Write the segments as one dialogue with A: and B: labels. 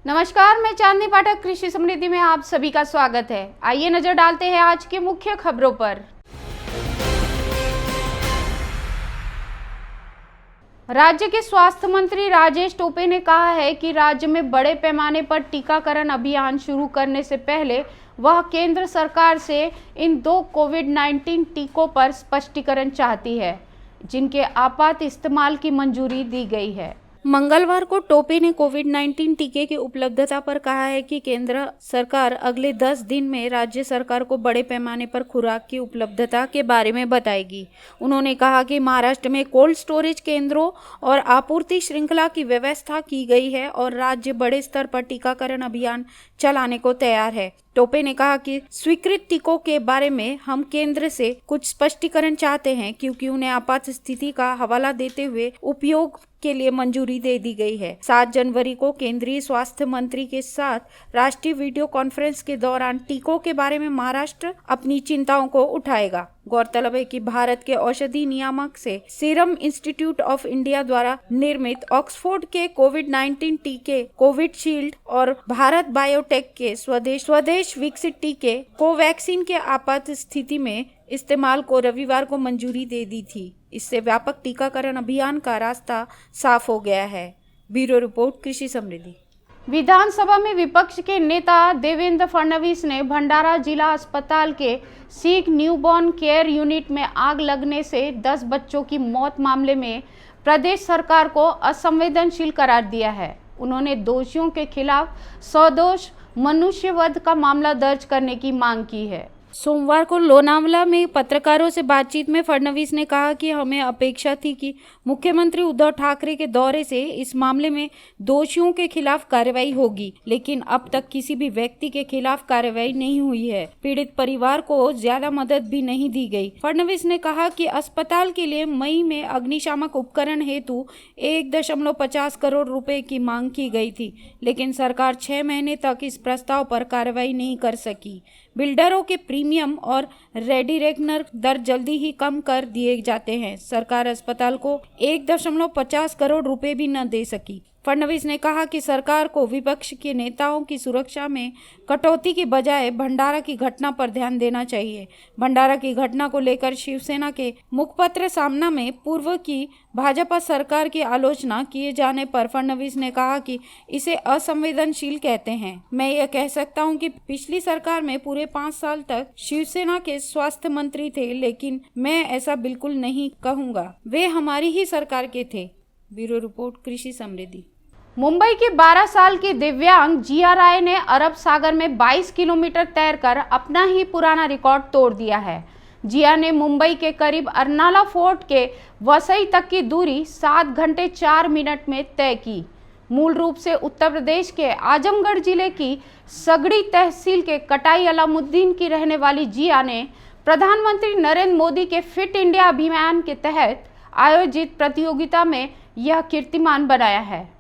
A: नमस्कार, मैं चांदनी पाठक कृषि समृद्धि में आप सभी का स्वागत है। आइए नजर डालते हैं आज की मुख्य खबरों पर। राज्य के स्वास्थ्य मंत्री राजेश टोपे ने कहा है कि राज्य में बड़े पैमाने पर टीकाकरण अभियान शुरू करने से पहले वह केंद्र सरकार से इन 2 कोविड-19 टीकों पर स्पष्टीकरण चाहती है, जिनके आपात इस्तेमाल की मंजूरी दी गई है। मंगलवार को टोपे ने कोविड-19 टीके की उपलब्धता पर कहा है कि केंद्र सरकार अगले 10 दिन में राज्य सरकार को बड़े पैमाने पर खुराक की उपलब्धता के बारे में बताएगी। उन्होंने कहा कि महाराष्ट्र में कोल्ड स्टोरेज केंद्रों और आपूर्ति श्रृंखला की व्यवस्था की गई है और राज्य बड़े स्तर पर टीकाकरण अभियान चलाने को तैयार है। टोपे ने कहा कि स्वीकृत टीकों के बारे में हम केंद्र से कुछ स्पष्टीकरण चाहते हैं, क्योंकि उन्हें आपात स्थिति का हवाला देते हुए उपयोग के लिए मंजूरी दे दी गई है। 7 जनवरी को केंद्रीय स्वास्थ्य मंत्री के साथ राष्ट्रीय वीडियो कॉन्फ्रेंस के दौरान टीकों के बारे में महाराष्ट्र अपनी चिंताओं को उठाएगा। गौरतलब है कि भारत के औषधि नियामक से सीरम इंस्टीट्यूट ऑफ इंडिया द्वारा निर्मित ऑक्सफोर्ड के कोविड-19 टीके कोविशील्ड और भारत बायोटेक के स्वदेश विकसित टीके कोवैक्सीन के आपात स्थिति में इस्तेमाल को रविवार को मंजूरी दे दी थी। इससे व्यापक टीकाकरण अभियान का रास्ता साफ हो गया है। ब्यूरो रिपोर्ट, कृषि समृद्धि। विधानसभा में विपक्ष के नेता देवेंद्र फडणवीस ने भंडारा जिला अस्पताल के सिक न्यूबॉर्न केयर यूनिट में आग लगने से 10 बच्चों की मौत मामले में प्रदेश सरकार को असंवेदनशील करार दिया है। उन्होंने दोषियों के खिलाफ सदोष मनुष्यवध का मामला दर्ज करने की मांग की है। सोमवार को लोनावला में पत्रकारों से बातचीत में फडणवीस ने कहा कि हमें अपेक्षा थी कि मुख्यमंत्री उद्धव ठाकरे के दौरे से इस मामले में दोषियों के खिलाफ कार्रवाई होगी, लेकिन अब तक किसी भी व्यक्ति के खिलाफ कार्रवाई नहीं हुई है। पीड़ित परिवार को ज्यादा मदद भी नहीं दी गई। फडणवीस ने कहा कि अस्पताल के लिए मई में अग्निशामक उपकरण हेतु 1.50 करोड़ रुपए की मांग की गई थी, लेकिन सरकार 6 महीने तक इस प्रस्ताव पर कार्रवाई नहीं कर सकी। बिल्डरों के प्रीमियम और रेडिरेक्नर दर जल्दी ही कम कर दिए जाते हैं। सरकार अस्पताल को 1.50 करोड़ रुपए भी न दे सकी। फडणवीस ने कहा कि सरकार को विपक्ष के नेताओं की सुरक्षा में कटौती की बजाय भंडारा की घटना पर ध्यान देना चाहिए। भंडारा की घटना को लेकर शिवसेना के मुखपत्र सामना में पूर्व की भाजपा सरकार की आलोचना किए जाने पर फडणवीस ने कहा कि इसे असंवेदनशील कहते हैं। मैं यह कह सकता हूं कि पिछली सरकार में पूरे 5 साल तक शिवसेना के स्वास्थ्य मंत्री थे, लेकिन मैं ऐसा बिल्कुल नहीं कहूंगा। वे हमारी ही सरकार के थे। ब्यूरो रिपोर्ट, कृषि समृद्धि। मुंबई की 12 साल की दिव्यांग जिया राय ने अरब सागर में 22 किलोमीटर तैरकर अपना ही पुराना रिकॉर्ड तोड़ दिया है। जिया ने मुंबई के करीब अर्नाला फोर्ट के वसई तक की दूरी 7 घंटे 4 मिनट में तय की। मूल रूप से उत्तर प्रदेश के आजमगढ़ जिले की सगड़ी तहसील के कटाई अलामुद्दीन की रहने वाली जिया ने प्रधानमंत्री नरेंद्र मोदी के फिट इंडिया अभियान के तहत आयोजित प्रतियोगिता में यह कीर्तिमान बनाया है।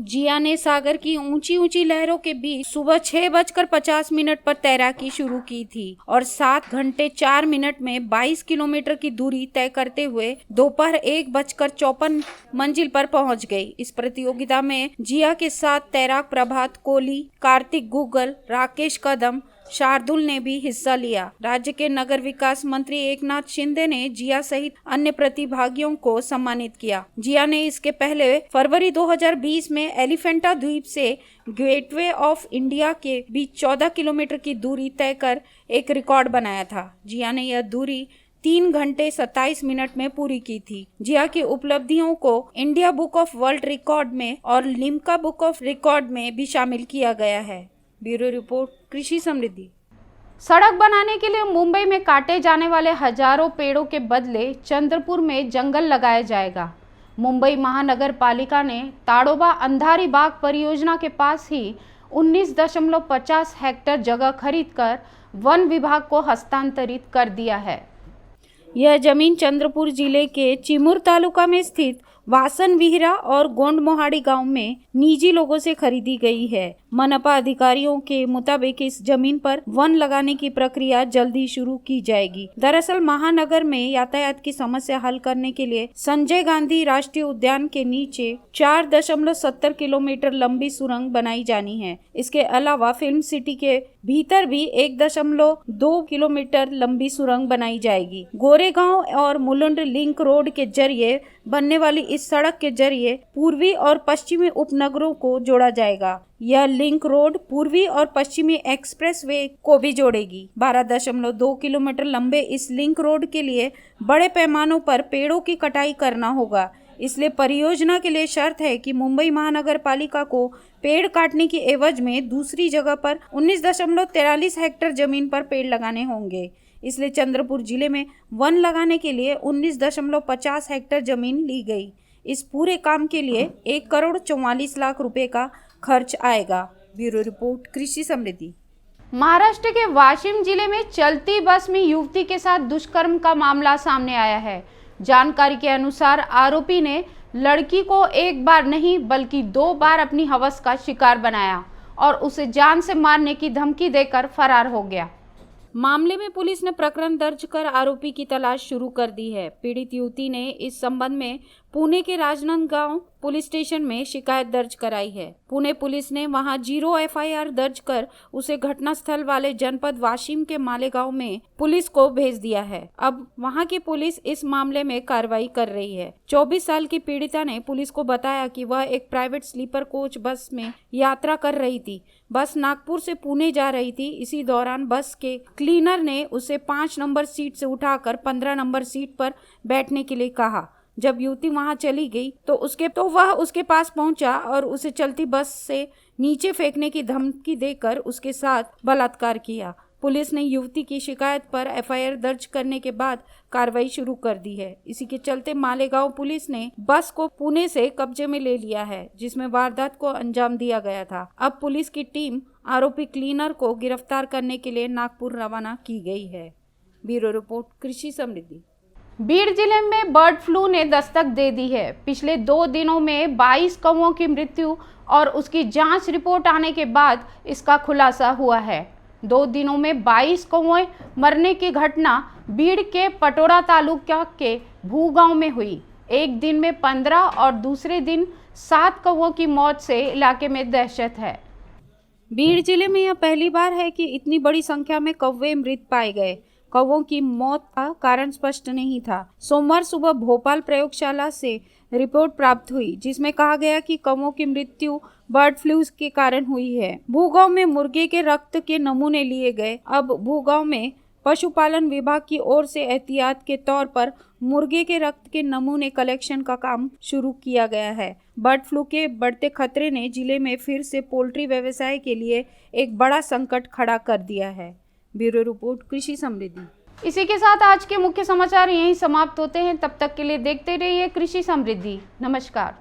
A: जिया ने सागर की ऊंची ऊंची लहरों के बीच सुबह 6:50 पर तैराकी शुरू की थी और 7 घंटे 4 मिनट में 22 किलोमीटर की दूरी तय करते हुए दोपहर 1:54 मंजिल पर पहुंच गई। इस प्रतियोगिता में जिया के साथ तैराक प्रभात कोहली, कार्तिक गूगल, राकेश कदम, शार्दुल ने भी हिस्सा लिया। राज्य के नगर विकास मंत्री एकनाथ शिंदे ने जिया सहित अन्य प्रतिभागियों को सम्मानित किया। जिया ने इसके पहले फरवरी 2020 में एलिफेंटा द्वीप से गेटवे ऑफ इंडिया के बीच 14 किलोमीटर की दूरी तय कर एक रिकॉर्ड बनाया था। जिया ने यह दूरी 3 घंटे 27 मिनट में पूरी की थी। जिया की उपलब्धियों को India book of world record में और लिम्का बुक ऑफ रिकॉर्ड में भी शामिल किया गया है। ब्यूरो रिपोर्ट, कृषि समृद्धि। सड़क बनाने के लिए मुंबई में काटे जाने वाले हजारों पेड़ों के बदले चंद्रपुर में जंगल लगाया जाएगा। मुंबई महानगर पालिका ने ताड़ोबा अंधारी बाग परियोजना के पास ही 19.50 हेक्टेयर जगह खरीदकर वन विभाग को हस्तांतरित कर दिया है। यह जमीन चंद्रपुर जिले के चिमूर तालुका में स्थित वासन विहरा और गोंड मोहाड़ी गांव में निजी लोगों से खरीदी गई है। मनपा अधिकारियों के मुताबिक इस जमीन पर वन लगाने की प्रक्रिया जल्दी शुरू की जाएगी। दरअसल महानगर में यातायात की समस्या हल करने के लिए संजय गांधी राष्ट्रीय उद्यान के नीचे 4.70 किलोमीटर लंबी सुरंग बनाई जानी है। इसके अलावा फिल्म सिटी के भीतर भी 1.2 किलोमीटर लंबी सुरंग बनाई जाएगी। गोरेगांव और मुलुंड लिंक रोड के जरिए बनने वाली इस सड़क के जरिए पूर्वी और पश्चिमी उपनगरों को जोड़ा जाएगा। यह लिंक रोड पूर्वी और पश्चिमी एक्सप्रेसवे को भी जोड़ेगी। 12.2 किलोमीटर लंबे इस लिंक रोड के लिए बड़े पैमानों पर पेड़ों की कटाई करना होगा। इसलिए परियोजना के लिए शर्त है कि मुंबई महानगर पालिका को पेड़ काटने की एवज में दूसरी जगह पर 19.43 हेक्टेयर जमीन पर पेड़ लगाने होंगे। इसलिए चंद्रपुर जिले में वन लगाने के लिए 19.50 हेक्टेयर जमीन ली गई। इस पूरे काम के लिए 1,44,00,000 रुपए का खर्च आएगा। ब्यूरो रिपोर्ट, कृषि समृद्धि। महाराष्ट्र के वाशिम जिले में चलती बस में युवती के साथ दुष्कर्म का मामला सामने आया है। जानकारी के अनुसार आरोपी ने लड़की को एक बार नहीं बल्कि 2 बार अपनी हवस का शिकार बनाया और उसे जान से मारने की धमकी देकर फरार हो गया। मामले में पुलिस ने प्रकरण दर्ज कर आरोपी की तलाश शुरू कर दी है। पीड़ित युवती ने इस संबंध में पुणे के राजनांदगांव पुलिस स्टेशन में शिकायत दर्ज कराई है। पुणे पुलिस ने वहां 0 एफआईआर दर्ज कर उसे घटनास्थल वाले जनपद वाशिम के मालेगांव में पुलिस को भेज दिया है। अब वहां की पुलिस इस मामले में कार्रवाई कर रही है। 24 साल की पीड़िता ने पुलिस को बताया कि वह एक प्राइवेट स्लीपर कोच बस में यात्रा कर रही थी। बस नागपुर से पुणे जा रही थी। इसी दौरान बस के क्लीनर ने उसे 5 नंबर सीट से उठाकर 15 नंबर सीट पर बैठने के लिए कहा। जब युवती वहां चली गई तो वह उसके पास पहुंचा और उसे चलती बस से नीचे फेंकने की धमकी देकर उसके साथ बलात्कार किया। पुलिस ने युवती की शिकायत पर एफआईआर दर्ज करने के बाद कार्रवाई शुरू कर दी है। इसी के चलते मालेगांव पुलिस ने बस को पुणे से कब्जे में ले लिया है, जिसमें वारदात को अंजाम दिया गया था। अब पुलिस की टीम आरोपी क्लीनर को गिरफ्तार करने के लिए नागपुर रवाना की गई है। ब्यूरो रिपोर्ट, कृषि समृद्धि। बीड़ जिले में बर्ड फ्लू ने दस्तक दे दी है। पिछले 2 दिनों में 22 कौवों की मृत्यु और उसकी जांच रिपोर्ट आने के बाद इसका खुलासा हुआ है। 2 दिनों में 22 कौवे मरने की घटना बीड़ के पटोरा तालुका के भू गांव में हुई। एक दिन में 15 और दूसरे दिन 7 कौवों की मौत से इलाके में दहशत है। बीड़ जिले में यह पहली बार है कि इतनी बड़ी संख्या में कौवे मृत पाए गए। कौवों की मौत का कारण स्पष्ट नहीं था। सोमवार सुबह भोपाल प्रयोगशाला से रिपोर्ट प्राप्त हुई, जिसमें कहा गया कि कौवों की मृत्यु बर्ड फ्लू के कारण हुई है। भूगांव में मुर्गे के रक्त के नमूने लिए गए। अब भूगांव में पशुपालन विभाग की ओर से एहतियात के तौर पर मुर्गे के रक्त के नमूने कलेक्शन का काम शुरू किया गया है। बर्ड फ्लू के बढ़ते खतरे ने जिले में फिर से पोल्ट्री व्यवसाय के लिए एक बड़ा संकट खड़ा कर दिया है। ब्यूरो रिपोर्ट, कृषि समृद्धि। इसी के साथ आज के मुख्य समाचार यहीं समाप्त होते हैं। तब तक के लिए देखते रहिए कृषि समृद्धि। नमस्कार।